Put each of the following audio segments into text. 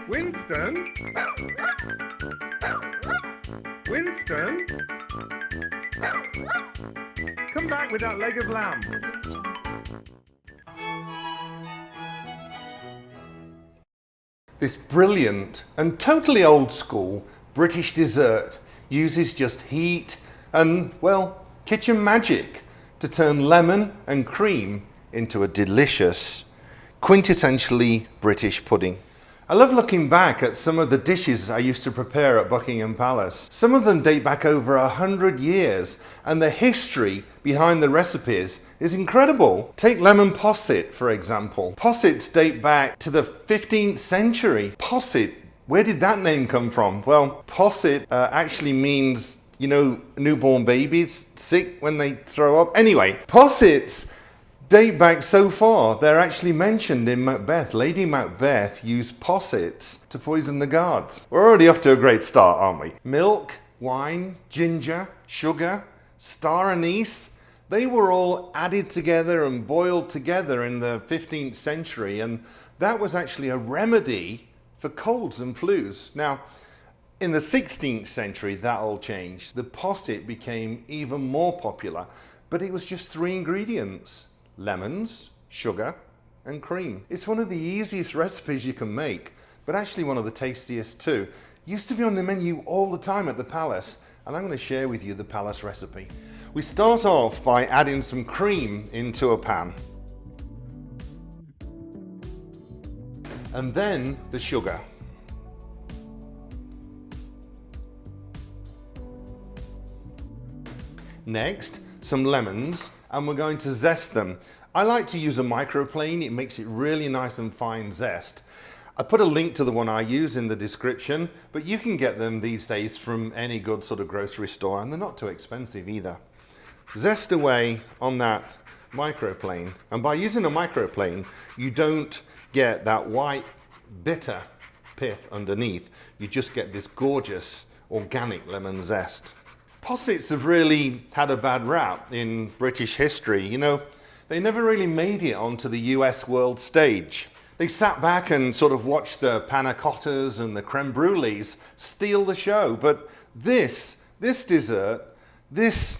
Winston? Winston? Come back with that leg of lamb. This brilliant and totally old school British dessert uses just heat and, well, kitchen magic to turn lemon and cream into a delicious, quintessentially British pudding. I love looking back at some of the dishes I used to prepare at Buckingham Palace. Some of them date back over 100 years, and the history behind the recipes is incredible. Take lemon posset, for example. Possets date back to the 15th century. Posset, where did that name come from? Well, posset actually means, you know, newborn babies sick when they throw up. Anyway, possets date back so far, they're actually mentioned in Macbeth. Lady Macbeth used possets to poison the guards. We're already off to a great start, aren't we? Milk, wine, ginger, sugar, star anise, they were all added together and boiled together in the 15th century, and that was actually a remedy for colds and flus. Now, in the 16th century, that all changed. The posset became even more popular, but it was just 3 ingredients: lemons, sugar, and cream. It's one of the easiest recipes you can make, but actually one of the tastiest too. Used to be on the menu all the time at the palace, and I'm going to share with you the palace recipe. We start off by adding some cream into a pan. And then the sugar. Next, some lemons, and we're going to zest them. I like to use a microplane. It makes it really nice and fine zest. I put a link to the one I use in the description, but you can get them these days from any good sort of grocery store, and they're not too expensive either. Zest away on that microplane, and by using a microplane, you don't get that white, bitter pith underneath. You just get this gorgeous, organic lemon zest. Possets have really had a bad rap in British history. You know, they never really made it onto the US world stage. They sat back and sort of watched the panna cottas and the creme brulees steal the show. But this dessert, this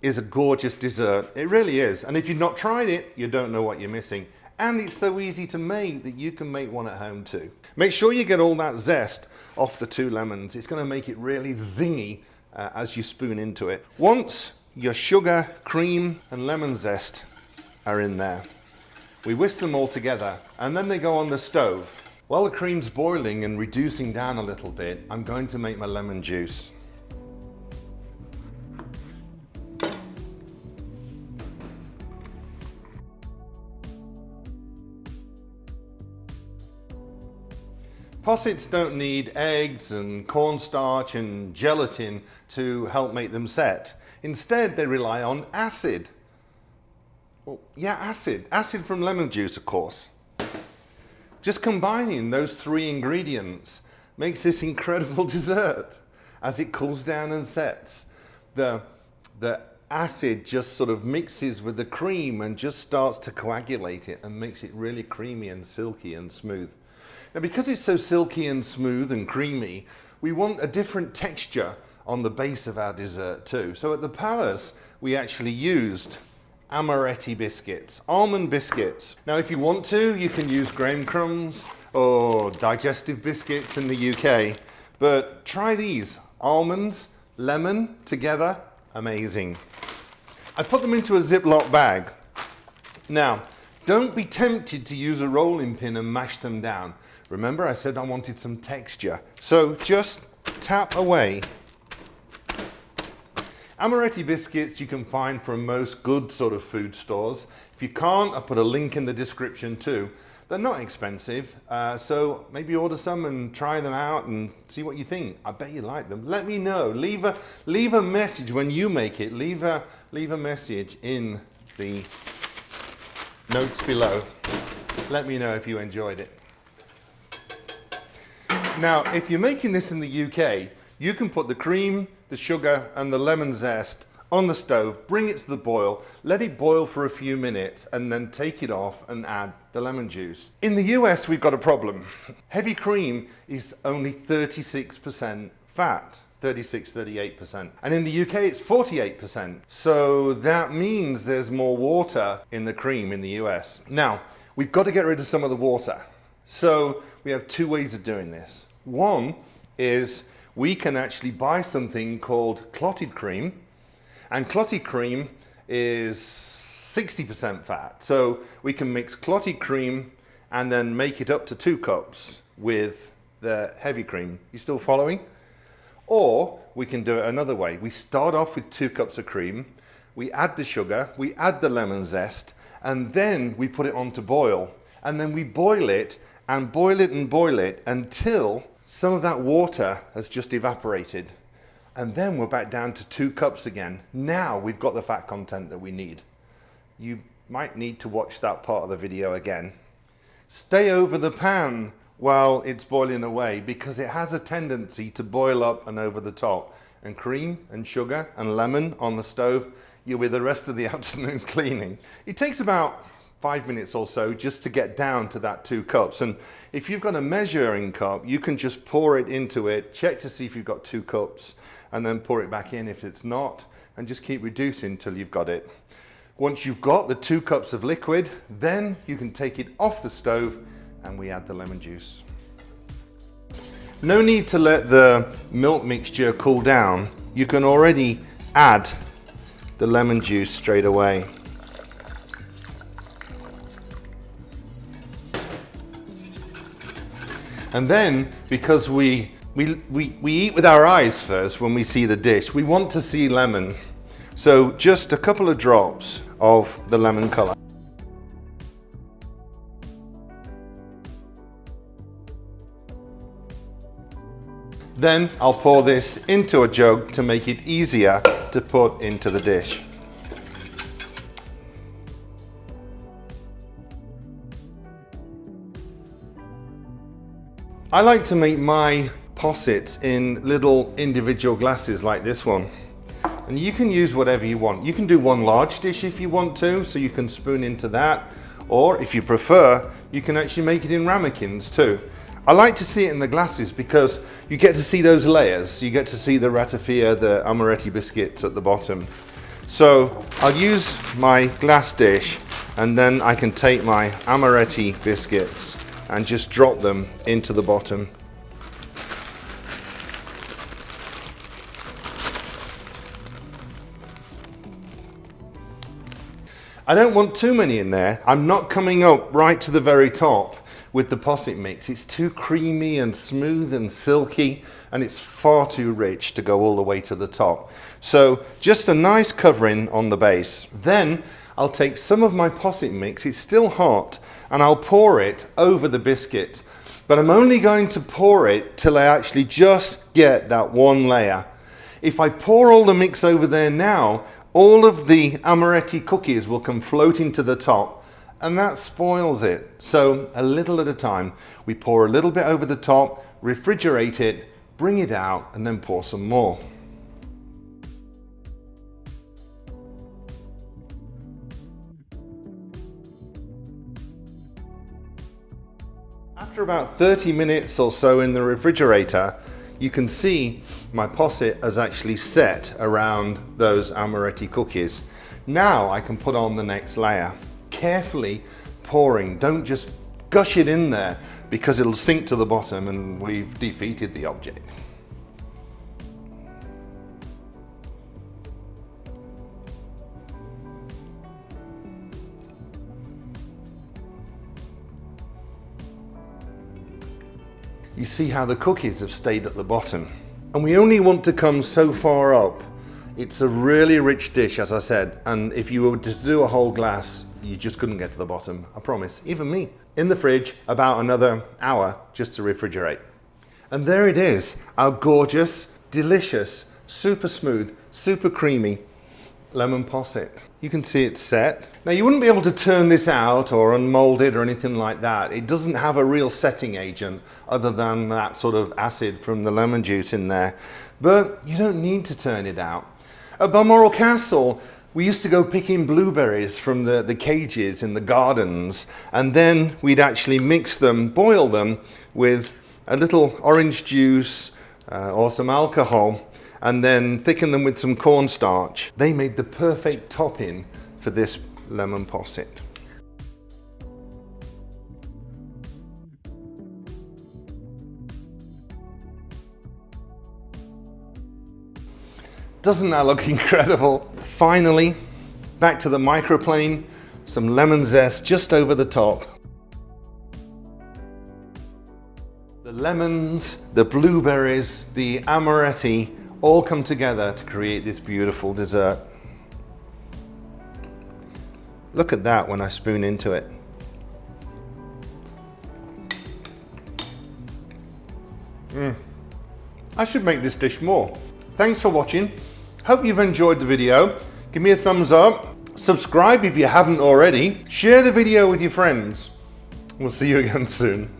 is a gorgeous dessert. It really is. And if you've not tried it, you don't know what you're missing. And it's so easy to make that you can make one at home too. Make sure you get all that zest off the 2 lemons. It's going to make it really zingy as you spoon into it. Once your sugar, cream, and lemon zest are in there, we whisk them all together, and then they go on the stove. While the cream's boiling and reducing down a little bit, I'm going to make my lemon juice. Possets don't need eggs and cornstarch and gelatin to help make them set. Instead, they rely on acid. Well, yeah, acid. Acid from lemon juice, of course. Just combining those 3 ingredients makes this incredible dessert. As it cools down and sets, the acid just sort of mixes with the cream and just starts to coagulate it and makes it really creamy and silky and smooth. Now, because it's so silky and smooth and creamy, we want a different texture on the base of our dessert too. So at the palace, we actually used amaretti biscuits, almond biscuits. Now, if you want to, you can use graham crumbs or digestive biscuits in the UK, but try these. Almonds, lemon together, amazing. I put them into a Ziploc bag. Now, don't be tempted to use a rolling pin and mash them down. Remember, I said I wanted some texture. So just tap away. Amaretti biscuits you can find from most good sort of food stores. If you can't, I put a link in the description too. They're not expensive, so maybe order some and try them out and see what you think. I bet you like them. Let me know. Leave a message when you make it. Leave a message in the notes below. Let me know if you enjoyed it. Now, if you're making this in the UK, you can put the cream, the sugar, and the lemon zest on the stove, bring it to the boil, let it boil for a few minutes, and then take it off and add the lemon juice. In the US, we've got a problem. Heavy cream is only 36% fat. 38%. And in the UK, it's 48%. So that means there's more water in the cream in the US. Now, we've got to get rid of some of the water. So we have two ways of doing this. One is we can actually buy something called clotted cream. And clotted cream is 60% fat. So we can mix clotted cream and then make it up to 2 cups with the heavy cream. You still following? Or we can do it another way. We start off with 2 cups of cream, we add the sugar, we add the lemon zest, and then we put it on to boil. And then we boil it and boil it and boil it until some of that water has just evaporated. And then we're back down to 2 cups again. Now we've got the fat content that we need. You might need to watch that part of the video again. Stay over the pan while it's boiling away, because it has a tendency to boil up and over the top. And cream and sugar and lemon on the stove, you're with the rest of the afternoon cleaning. It takes about 5 minutes or so just to get down to that 2 cups. And if you've got a measuring cup, you can just pour it into it, check to see if you've got 2 cups, and then pour it back in if it's not, and just keep reducing till you've got it. Once you've got the 2 cups of liquid, then you can take it off the stove and we add the lemon juice. No need to let the milk mixture cool down. You can already add the lemon juice straight away. And then, because we eat with our eyes first when we see the dish, we want to see lemon. So just a couple of drops of the lemon color. Then I'll pour this into a jug to make it easier to put into the dish. I like to make my possets in little individual glasses like this one. And you can use whatever you want. You can do one large dish if you want to, so you can spoon into that. Or if you prefer, you can actually make it in ramekins too. I like to see it in the glasses because you get to see those layers. You get to see the ratafia, the amaretti biscuits at the bottom. So I'll use my glass dish, and then I can take my amaretti biscuits and just drop them into the bottom. I don't want too many in there. I'm not coming up right to the very top with the posset mix. It's too creamy and smooth and silky, and it's far too rich to go all the way to the top. So just a nice covering on the base. Then I'll take some of my posset mix, it's still hot, and I'll pour it over the biscuit. But I'm only going to pour it till I actually just get that one layer. If I pour all the mix over there now, all of the amaretti cookies will come floating to the top, and that spoils it. So a little at a time, we pour a little bit over the top, refrigerate it, bring it out, and then pour some more. After about 30 minutes or so in the refrigerator, you can see my posset has actually set around those amaretti cookies. Now I can put on the next layer. Carefully pouring, don't just gush it in there because it'll sink to the bottom and we've defeated the object. You see how the cookies have stayed at the bottom. And we only want to come so far up. It's a really rich dish, as I said, and if you were to do a whole glass, you just couldn't get to the bottom, I promise, even me. In the fridge, about another hour just to refrigerate. And there it is, our gorgeous, delicious, super smooth, super creamy lemon posset. You can see it's set. Now you wouldn't be able to turn this out or unmold it or anything like that. It doesn't have a real setting agent other than that sort of acid from the lemon juice in there. But you don't need to turn it out. At Balmoral Castle, we used to go picking blueberries from the cages in the gardens, and then we'd actually mix them, boil them with a little orange juice or some alcohol, and then thicken them with some cornstarch. They made the perfect topping for this lemon posset. Doesn't that look incredible? Finally, back to the microplane, some lemon zest just over the top. The lemons, the blueberries, the amaretti all come together to create this beautiful dessert. Look at that when I spoon into it. I should make this dish more. Thanks for watching. Hope you've enjoyed the video. Give me a thumbs up. Subscribe if you haven't already. Share the video with your friends. We'll see you again soon.